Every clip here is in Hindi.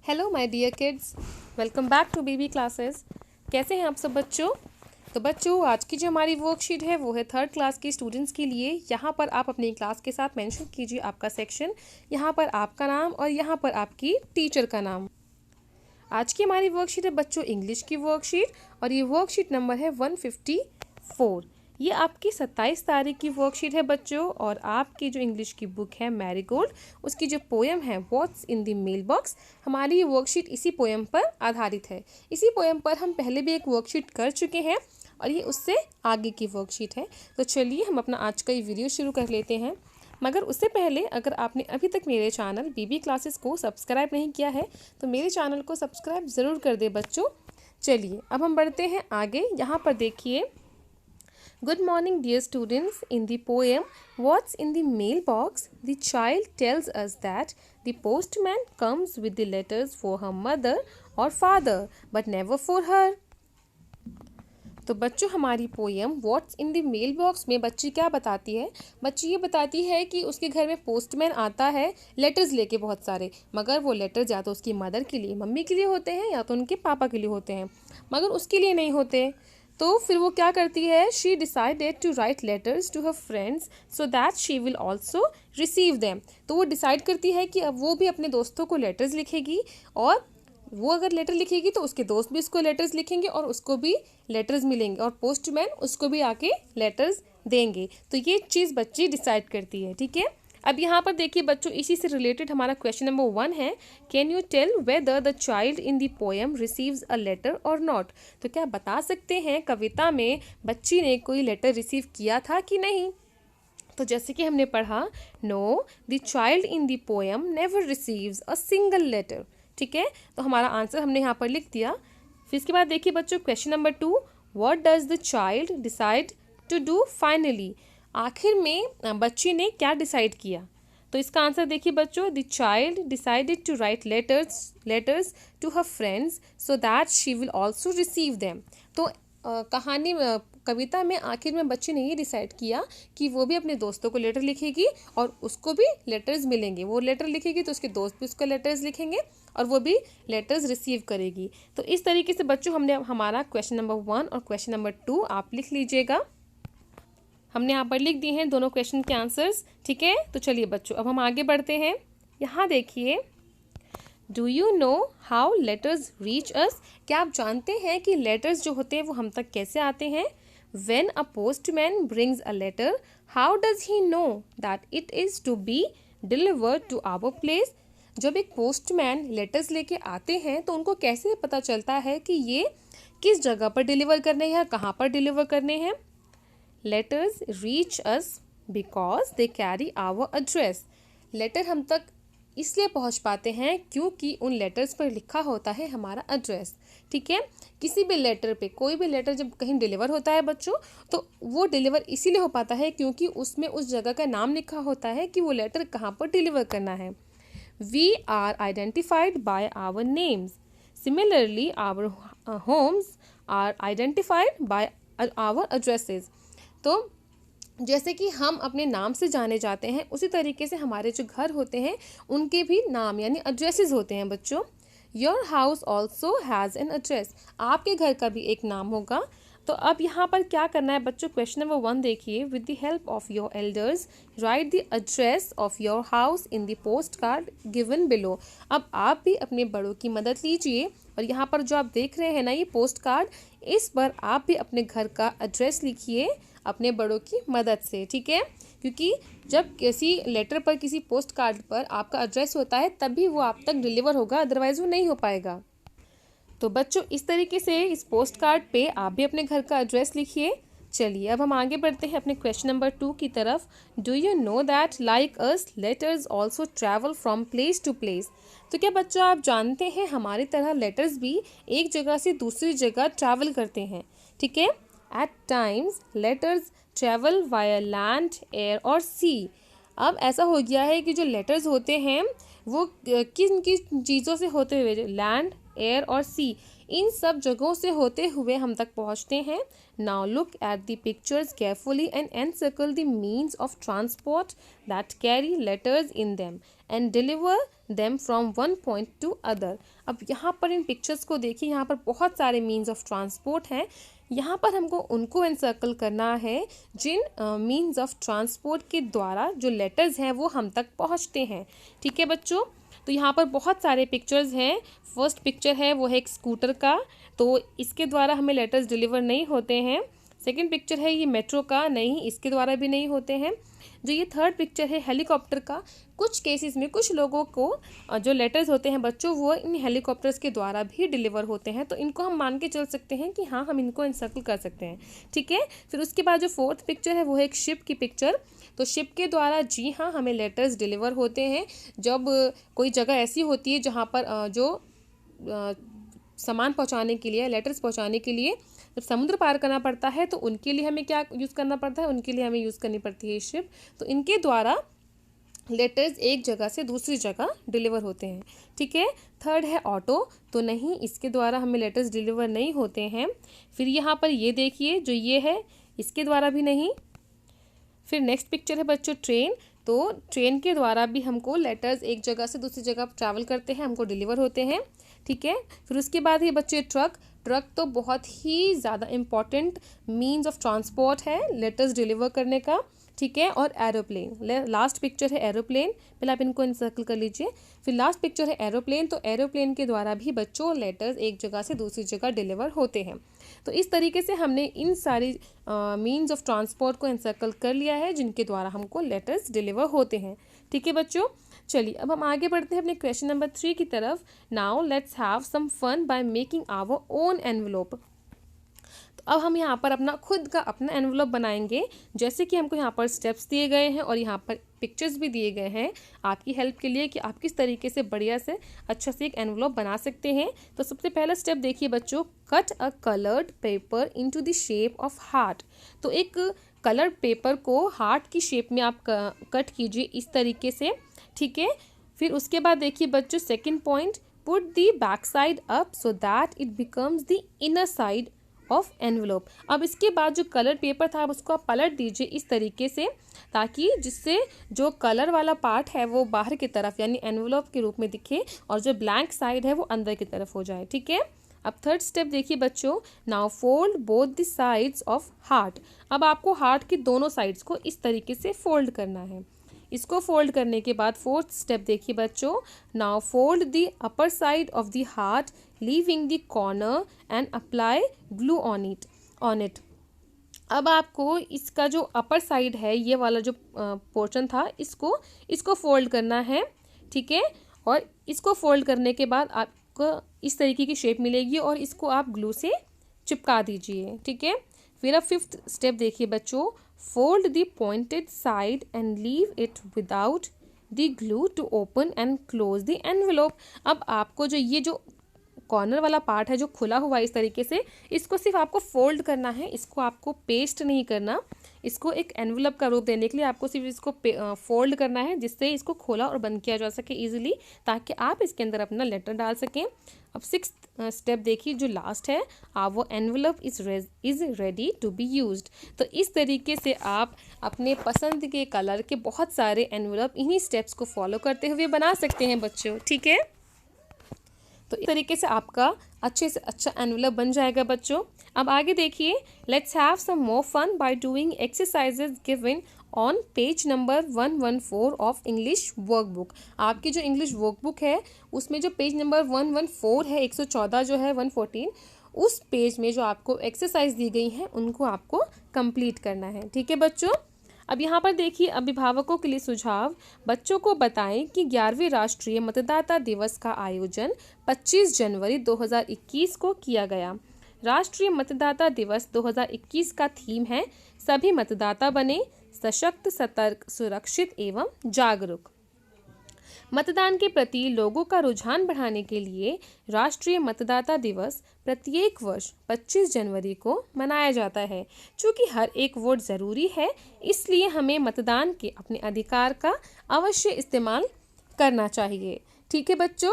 Hello my dear kids, welcome back to BB classes. कैसे हैं आप सब बच्चों? तो बच्चों, आज की जो हमारी वर्कशीट है वो है थर्ड क्लास के स्टूडेंट्स के लिए। यहाँ पर आप अपनी क्लास के साथ मेंशन कीजिए आपका सेक्शन, यहाँ पर आपका नाम और यहाँ पर आपकी टीचर का नाम। आज की हमारी वर्कशीट है बच्चों इंग्लिश की वर्कशीट और ये वर्कशीट नंबर है 154। ये आपकी 27 तारीख की वर्कशीट है बच्चों और आपकी जो इंग्लिश की बुक है मैरीगोल्ड, उसकी जो पोएम है what's in the mail box, हमारी ये वर्कशीट इसी पोएम पर आधारित है। इसी पोएम पर हम पहले भी एक वर्कशीट कर चुके हैं और ये उससे आगे की वर्कशीट है। तो चलिए हम अपना आज का ये वीडियो शुरू कर लेते हैं। मगर उससे पहले अगर आपने अभी तक मेरे चैनल बीबी क्लासेस को सब्सक्राइब नहीं किया है तो मेरे चैनल को सब्सक्राइब ज़रूर कर दे बच्चों। चलिए अब हम बढ़ते हैं आगे। यहाँ पर देखिए, Good morning, dear students. In the poem What's in the Mailbox, the child tells us that the postman comes with the letters for her mother or father, but never for her. तो बच्चों, हमारी poem what's in the mail box में बच्ची क्या बताती है? बच्ची ये बताती है कि उसके घर में पोस्टमैन आता है लेटर्स लेके बहुत सारे, मगर वो लेटर्स या तो उसकी मदर के लिए, मम्मी के लिए होते हैं या तो उनके पापा के लिए होते हैं, मगर उसके लिए नहीं होते। तो फिर वो क्या करती है? She decided to write letters to her friends so that she will also receive them. तो वो डिसाइड करती है कि अब वो भी अपने दोस्तों को लेटर्स लिखेगी और वो अगर लेटर लिखेगी तो उसके दोस्त भी उसको लेटर्स लिखेंगे और उसको भी लेटर्स मिलेंगे और पोस्टमैन उसको भी आके लेटर्स देंगे। तो ये चीज़ बच्ची डिसाइड करती है, ठीक है। अब यहाँ पर देखिए बच्चों, इसी से रिलेटेड हमारा क्वेश्चन नंबर 1 है, can you tell whether the child in the poem receives a letter or not. तो क्या बता सकते हैं कविता में बच्ची ने कोई लेटर रिसीव किया था कि नहीं? तो जैसे कि हमने पढ़ा, no the child in the poem never receives a single letter, ठीक है। तो हमारा आंसर हमने यहाँ पर लिख दिया। फिर इसके बाद देखिए बच्चों, question number 2, what does the child decide to do finally. आखिर में बच्ची ने क्या डिसाइड किया? तो इसका आंसर देखिए बच्चों, the child decided to write letters to her friends so that she will also receive them. तो कविता में आखिर में बच्ची ने ये डिसाइड किया कि वो भी अपने दोस्तों को लेटर लिखेगी और उसको भी लेटर्स मिलेंगे। वो लेटर लिखेगी तो उसके दोस्त भी उसको लेटर्स लिखेंगे और वो भी लेटर्स रिसीव करेगी। तो इस तरीके से बच्चों हमने हमारा क्वेश्चन नंबर 1 और क्वेश्चन नंबर 2 आप लिख लीजिएगा। हमने यहाँ पर लिख दिए हैं दोनों क्वेश्चन के आंसर्स, ठीक है। तो चलिए बच्चों अब हम आगे बढ़ते हैं। यहाँ देखिए, do you know how letters reach अस। क्या आप जानते हैं कि लेटर्स जो होते हैं वो हम तक कैसे आते हैं? When a postman brings a letter, how does he know that it is to be delivered to our place? जब एक पोस्टमैन लेटर्स लेके आते हैं तो उनको कैसे पता चलता है कि ये किस जगह पर डिलीवर करने हैं, कहाँ पर डिलीवर करने हैं? Letters reach us because they carry our address. Letter हम तक इसलिए पहुंच पाते हैं क्योंकि उन लेटर्स पर लिखा होता है हमारा एड्रेस, ठीक है। किसी भी लेटर पे, कोई भी लेटर जब कहीं डिलीवर होता है बच्चों, तो वो डिलीवर इसीलिए हो पाता है क्योंकि उसमें उस जगह का नाम लिखा होता है कि वो लेटर कहाँ पर डिलीवर करना है। We are identified by our names, similarly our homes are identified by our addresses. तो जैसे कि हम अपने नाम से जाने जाते हैं, उसी तरीके से हमारे जो घर होते हैं उनके भी नाम यानी एड्रेसेस होते हैं बच्चों। Your house also has an address, आपके घर का भी एक नाम होगा। तो अब यहाँ पर क्या करना है बच्चों, क्वेश्चन नंबर 1 देखिए, with the help of your elders right the address of your house in the post card given below. अब आप भी अपने बड़ों की मदद लीजिए और यहाँ पर जो आप देख रहे हैं ना ये पोस्ट कार्ड, इस पर आप भी अपने घर का एड्रेस लिखिए अपने बड़ों की मदद से, ठीक है। क्योंकि जब किसी लेटर पर, किसी पोस्ट कार्ड पर आपका एड्रेस होता है तभी वो आप तक डिलीवर होगा, अदरवाइज वो नहीं हो पाएगा। तो बच्चों इस तरीके से इस पोस्ट कार्ड पे आप भी अपने घर का एड्रेस लिखिए। चलिए अब हम आगे बढ़ते हैं अपने क्वेश्चन नंबर 2 की तरफ। Do you know that like us letters also travel from place to place. तो क्या बच्चों आप जानते हैं हमारी तरह लेटर्स भी एक जगह से दूसरी जगह ट्रैवल करते हैं, ठीक है। At times letters travel via land, air और सी। अब ऐसा हो गया है कि जो लेटर्स होते हैं वो किन किन चीज़ों से होते हुए, लैंड, एयर और सी, इन सब जगहों से होते हुए हम तक पहुंचते हैं। Now look at the pictures carefully and encircle the means of transport that carry letters in them and deliver them from one point two other. अब यहाँ पर इन पिक्चर्स को देखिए, यहाँ पर बहुत सारे मीन्स ऑफ ट्रांसपोर्ट हैं। यहाँ पर हमको उनको एनसर्कल करना है जिन मीन्स ऑफ ट्रांसपोर्ट के द्वारा जो लेटर्स हैं वो हम तक पहुँचते हैं। ठीक है बच्चों, तो यहाँ पर बहुत सारे पिक्चर्स हैं। फर्स्ट पिक्चर है वो है एक स्कूटर का, तो इसके द्वारा हमें लेटर्स डिलीवर नहीं होते हैं। सेकंड पिक्चर है ये मेट्रो का, नहीं इसके द्वारा भी नहीं होते हैं। जो ये थर्ड पिक्चर है हेलीकॉप्टर का, कुछ केसेस में कुछ लोगों को जो लेटर्स होते हैं बच्चों वो इन हेलीकॉप्टर्स के द्वारा भी डिलीवर होते हैं, तो इनको हम मान के चल सकते हैं कि हाँ हम इनको एनसर्कल कर सकते हैं। ठीक है, फिर उसके बाद जो फोर्थ पिक्चर है वो है एक शिप की पिक्चर, तो शिप के द्वारा जी हाँ हमें लेटर्स डिलीवर होते हैं। जब कोई जगह ऐसी होती है जहाँ पर जो सामान पहुँचाने के लिए, लेटर्स पहुँचाने के लिए जब समुद्र पार करना पड़ता है तो उनके लिए हमें क्या यूज़ करना पड़ता है, उनके लिए हमें यूज़ करनी पड़ती है शिप, तो इनके द्वारा लेटर्स एक जगह से दूसरी जगह डिलीवर होते हैं। ठीक है, थर्ड है ऑटो, तो नहीं इसके द्वारा हमें लेटर्स डिलीवर नहीं होते हैं। फिर यहाँ पर ये देखिए जो ये है इसके द्वारा भी नहीं। फिर नेक्स्ट पिक्चर है बच्चों ट्रेन, तो ट्रेन के द्वारा भी हमको लेटर्स एक जगह से दूसरी जगह ट्रैवल करते हैं, हमको डिलीवर होते हैं। ठीक है, फिर उसके बाद ये बच्चे ट्रक, ट्रक तो बहुत ही ज़्यादा इम्पॉर्टेंट मीन्स ऑफ ट्रांसपोर्ट है लेटर्स डिलीवर करने का। ठीक है, और एरोप्लेन, लास्ट पिक्चर है एरोप्लेन, पहले आप इनको एनसर्कल कर लीजिए। फिर लास्ट पिक्चर है एरोप्लेन, तो एरोप्लेन के द्वारा भी बच्चों लेटर्स एक जगह से दूसरी जगह डिलीवर होते हैं। तो इस तरीके से हमने इन सारी मीन्स ऑफ ट्रांसपोर्ट को एनसर्कल कर लिया है जिनके द्वारा हमको लेटर्स डिलीवर होते हैं। ठीक है बच्चों, चलिए अब हम आगे बढ़ते हैं अपने क्वेश्चन नंबर 3 की तरफ। Now let's have some fun by making our own envelope. तो अब हम यहाँ पर अपना खुद का अपना एनवलप बनाएंगे, जैसे कि हमको यहाँ पर स्टेप्स दिए गए हैं और यहाँ पर पिक्चर्स भी दिए गए हैं आपकी हेल्प के लिए कि आप किस तरीके से बढ़िया से अच्छा से एक एनवलप बना सकते हैं। तो सबसे पहला स्टेप देखिए बच्चों, cut a coloured paper into the shape of heart. तो एक कलर्ड पेपर को हार्ट की शेप में आप कट कीजिए इस तरीके से। ठीक है, फिर उसके बाद देखिए बच्चों second point, put the back side up so that it becomes the inner side of envelope. अब इसके बाद जो कलर पेपर था उसको आप पलट दीजिए इस तरीके से, ताकि जिससे जो कलर वाला पार्ट है वो बाहर की तरफ यानी एनवलप के रूप में दिखे और जो ब्लैंक साइड है वो अंदर की तरफ हो जाए। ठीक है, अब थर्ड स्टेप देखिए बच्चों, now fold both the sides of heart. अब आपको हार्ट की दोनों साइड्स को इस तरीके से फोल्ड करना है। इसको फोल्ड करने के बाद फोर्थ स्टेप देखिए बच्चों, now fold the upper side of the heart leaving the corner and apply glue on it. अब आपको इसका जो अपर साइड है ये वाला जो पोर्शन था इसको फोल्ड करना है। ठीक है, और इसको फोल्ड करने के बाद आपको इस तरीके की शेप मिलेगी और इसको आप ग्लू से चिपका दीजिए। ठीक है, फिर अब फिफ्थ स्टेप देखिए बच्चों, fold the pointed side and leave it without the glue to open and close the envelope. अब आपको जो ये जो कॉर्नर वाला पार्ट है जो खुला हुआ है इस तरीके से, इसको सिर्फ आपको फोल्ड करना है, इसको आपको पेस्ट नहीं करना। इसको एक एनवेलप का रूप देने के लिए आपको सिर्फ इसको फोल्ड करना है, जिससे इसको खोला और बंद किया जा सके इजीली, ताकि आप इसके अंदर अपना लेटर डाल सकें। अब सिक्स्थ स्टेप देखिए जो लास्ट है, वो envelope is ready to be used. तो इस तरीके से आप अपने पसंद के कलर के बहुत सारे एनवेलप इन्हीं स्टेप्स को फॉलो करते हुए बना सकते हैं बच्चों। ठीक है, तो इस तरीके से आपका अच्छे से अच्छा एनवेलप बन जाएगा बच्चों। अब आगे देखिए, let's have some more fun by doing exercises given on page number 114 of English workbook. आपकी जो इंग्लिश वर्कबुक है उसमें जो पेज नंबर 114 है, 114 जो है 114, उस पेज में जो आपको एक्सरसाइज दी गई हैं उनको आपको कंप्लीट करना है। ठीक है बच्चों, अब यहाँ पर देखिए अभिभावकों के लिए सुझाव, बच्चों को बताएं कि 11वें राष्ट्रीय मतदाता दिवस का आयोजन 25 जनवरी 2021 को किया गया। राष्ट्रीय मतदाता दिवस 2021 का थीम है सभी मतदाता बने सशक्त, सतर्क, सुरक्षित एवं जागरूक। मतदान के प्रति लोगों का रुझान बढ़ाने के लिए राष्ट्रीय मतदाता दिवस प्रत्येक वर्ष 25 जनवरी को मनाया जाता है। चूँकि हर एक वोट ज़रूरी है, इसलिए हमें मतदान के अपने अधिकार का अवश्य इस्तेमाल करना चाहिए। ठीक है बच्चों,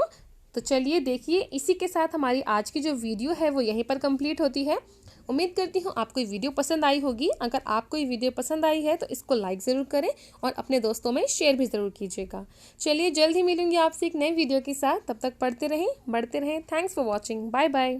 तो चलिए देखिए, इसी के साथ हमारी आज की जो वीडियो है वो यहीं पर कंप्लीट होती है। उम्मीद करती हूँ आपको ये वीडियो पसंद आई होगी। अगर आपको ये वीडियो पसंद आई है तो इसको लाइक ज़रूर करें और अपने दोस्तों में शेयर भी ज़रूर कीजिएगा। चलिए जल्द ही मिलूंगी आपसे एक नई वीडियो के साथ। तब तक पढ़ते रहें, बढ़ते रहें। Thanks for watching. Bye bye.